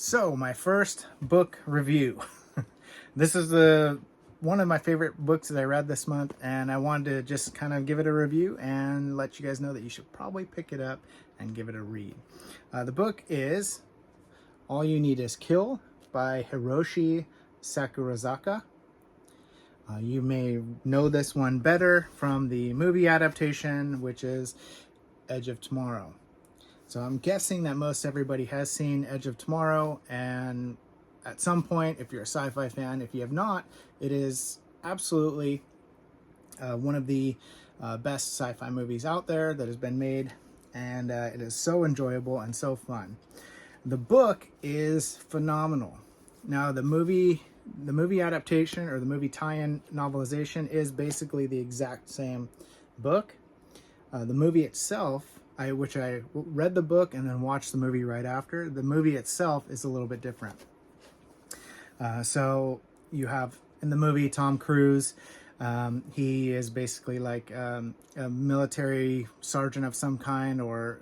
So my first book review. This is one of my favorite books that I read this month, and I wanted to just kind of give it a review and let you guys know that you should probably pick it up and give it a read. The book is All You Need Is Kill by Hiroshi Sakurazaka. You may know this one better from the movie adaptation, which is Edge of Tomorrow. So I'm guessing that most everybody has seen Edge of Tomorrow, and at some point, if you're a sci-fi fan, if you have not, it is absolutely one of the best sci-fi movies out there that has been made, and it is so enjoyable and so fun. The book is phenomenal. Now, the movie adaptation or the movie tie-in novelization is basically the exact same book. The movie itself, which I read the book and then watched the movie right after. The movie itself is a little bit different. So you have in the movie Tom Cruise. He is basically like a military sergeant of some kind, or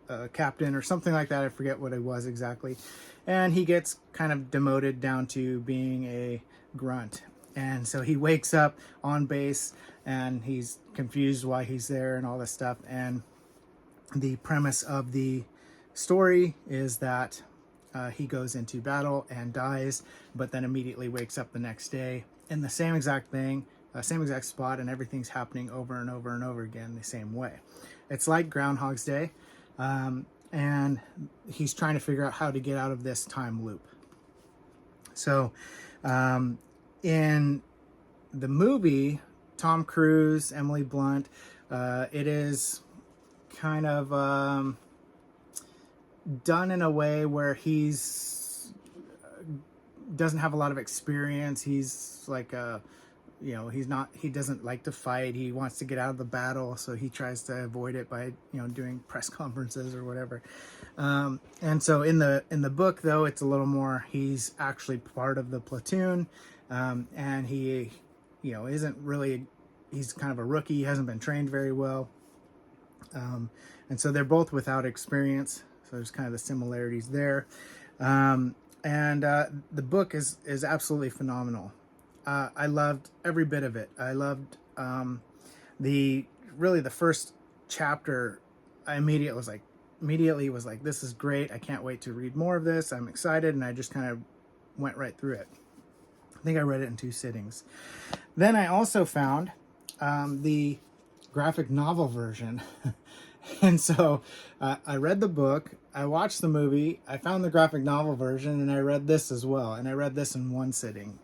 a captain or something like that. I forget what it was exactly. And he gets kind of demoted down to being a grunt. And so he wakes up on base and he's confused why he's there and all this stuff. And the premise of the story is that he goes into battle and dies, but then immediately wakes up the next day in the same exact thing, same exact spot, and everything's happening over and over and over again the same way. It's like Groundhog's Day, and he's trying to figure out how to get out of this time loop. So in the movie, Tom Cruise, Emily Blunt, it is kind of done in a way where he's doesn't have a lot of experience. He's like he doesn't like to fight. He wants to get out of the battle, so he tries to avoid it by doing press conferences or whatever. And so in the book, though, it's a little more, he's actually part of the platoon, and he isn't really, he's kind of a rookie. He hasn't been trained very well, and so they're both without experience. So there's kind of the similarities there. And the book is absolutely phenomenal. I loved every bit of it. I loved the first chapter. I immediately was like, this is great. I can't wait to read more of this. I'm excited. And I just kind of went right through it. I think I read it in 2 sittings. Then I also found the graphic novel version. And so I read the book, I watched the movie, I found the graphic novel version, and I read this as well. And I read this in 1 sitting.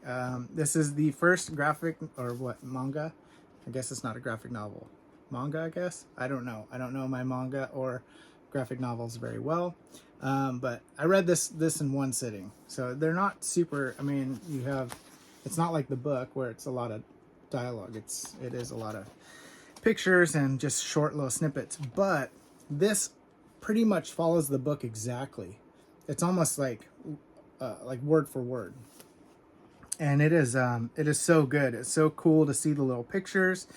This is the first manga? I guess it's not a graphic novel. Manga, I guess? I don't know. I don't know my manga or graphic novels very well. But I read this in 1 sitting. So they're not super, it's not like the book where it's a lot of dialogue. It is a lot of pictures and just short little snippets, but this pretty much follows the book exactly. It's almost like word for word, and it is so good. It's so cool to see the little pictures.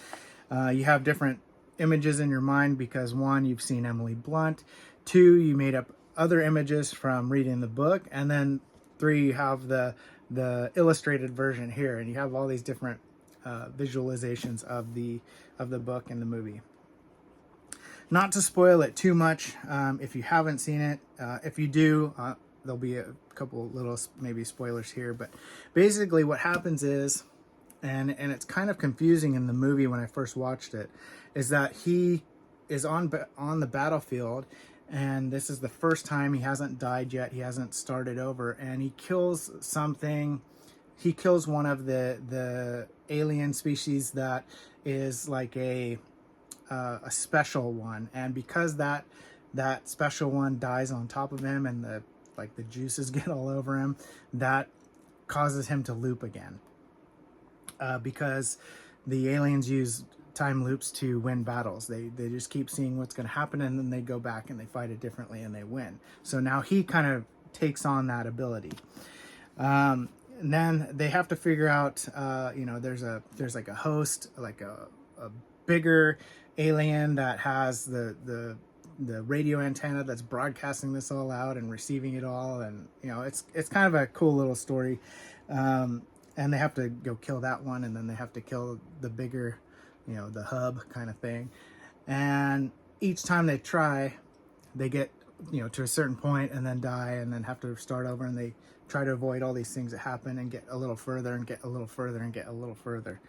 You have different images in your mind because 1, you've seen Emily Blunt, 2, you made up other images from reading the book, and then 3, you have the illustrated version here, and you have all these different visualizations of the book and the movie. Not to spoil it too much, if you haven't seen it. If you do, there'll be a couple little maybe spoilers here, but basically what happens is, and it's kind of confusing in the movie when I first watched it, is that he is on the battlefield, and this is the first time he hasn't died yet. He hasn't started over, and he kills something. He kills one of the alien species that is like a special one, and because that special one dies on top of him, and the juices get all over him, that causes him to loop again. Because the aliens use time loops to win battles. They just keep seeing what's going to happen, and then they go back and they fight it differently and they win. So now he kind of takes on that ability. And then they have to figure out, there's like a host, like a bigger alien that has the the radio antenna that's broadcasting this all out and receiving it all. And it's kind of a cool little story. And they have to go kill that one, and then they have to kill the bigger, the hub kind of thing. And each time they try, they get to a certain point and then die and then have to start over, and they try to avoid all these things that happen and get a little further and get a little further and get a little further.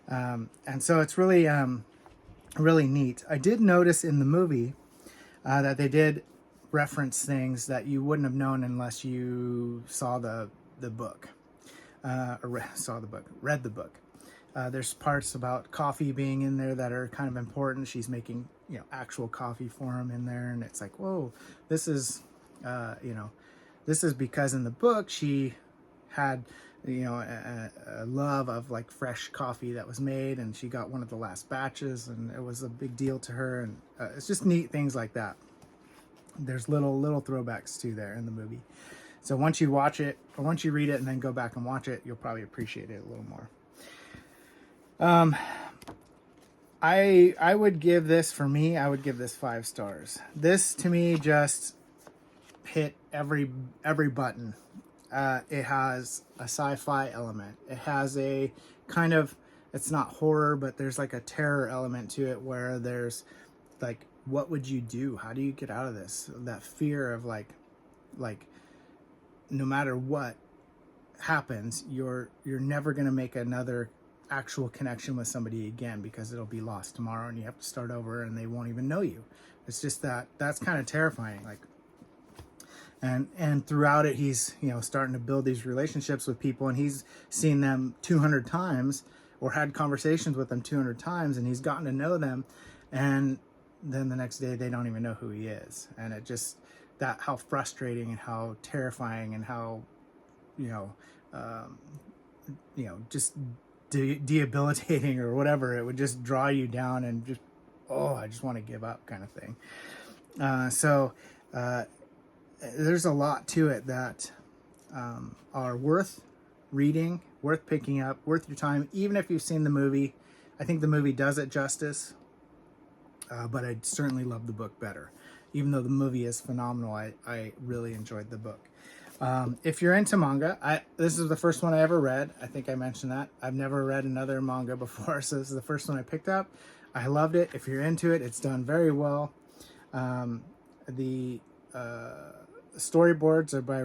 And so it's really really neat. I did notice in the movie that they did reference things that you wouldn't have known unless you saw the book, read the book. There's parts about coffee being in there that are kind of important. She's making actual coffee for him in there, and it's like, whoa, this is this is because in the book she had a love of like fresh coffee that was made, and she got one of the last batches, and it was a big deal to her. And it's just neat things like that. There's little throwbacks too there in the movie. So once you watch it, or once you read it and then go back and watch it, you'll probably appreciate it a little more. I would give this, for me, I would give this 5 stars. This to me just hit every button. It has a sci-fi element. It has a kind of, it's not horror, but there's like a terror element to it, where there's like, what would you do? How do you get out of this? That fear of like no matter what happens, you're never going to make another actual connection with somebody again, because it'll be lost tomorrow and you have to start over and they won't even know you. It's just that's kind of terrifying. Like, and throughout it, he's starting to build these relationships with people, and he's seen them 200 times or had conversations with them 200 times, and he's gotten to know them, and then the next day they don't even know who he is. And it just, that how frustrating and how terrifying and how just debilitating or whatever, it would just draw you down and just, oh, I just want to give up kind of thing. There's a lot to it that are worth reading, worth picking up, worth your time, even if you've seen the movie. I think the movie does it justice, but I certainly love the book better. Even though the movie is phenomenal, I really enjoyed the book. If you're into manga, this is the first one I ever read. I think I mentioned that. I've never read another manga before, so this is the first one I picked up. I loved it. If you're into it, it's done very well. The storyboards are by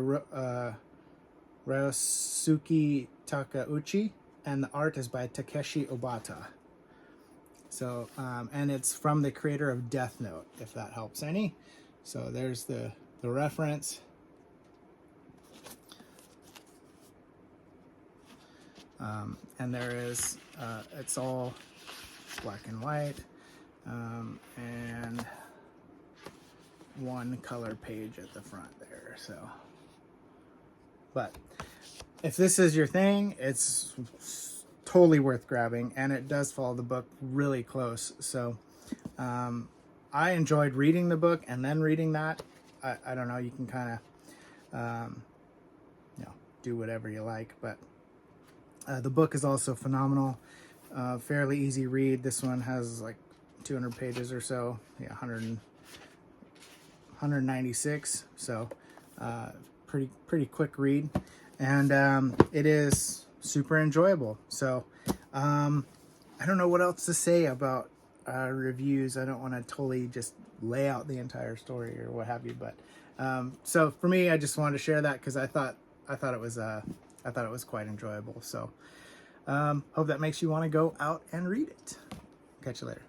Ryosuke Takeuchi, and the art is by Takeshi Obata. So, and it's from the creator of Death Note, if that helps any. So there's the reference. And there is, it's all black and white, and one color page at the front there. So, but if this is your thing, it's totally worth grabbing, and it does follow the book really close. So I enjoyed reading the book and then reading that. I don't know, you can kind of do whatever you like, but the book is also phenomenal. Fairly easy read. This one has like 200 pages or so. Yeah, 196. So pretty quick read, and it is super enjoyable. So I don't know what else to say about reviews. I don't want to totally just lay out the entire story or what have you, but so for me, I just wanted to share that because I thought it was quite enjoyable. So hope that makes you want to go out and read it. Catch you later.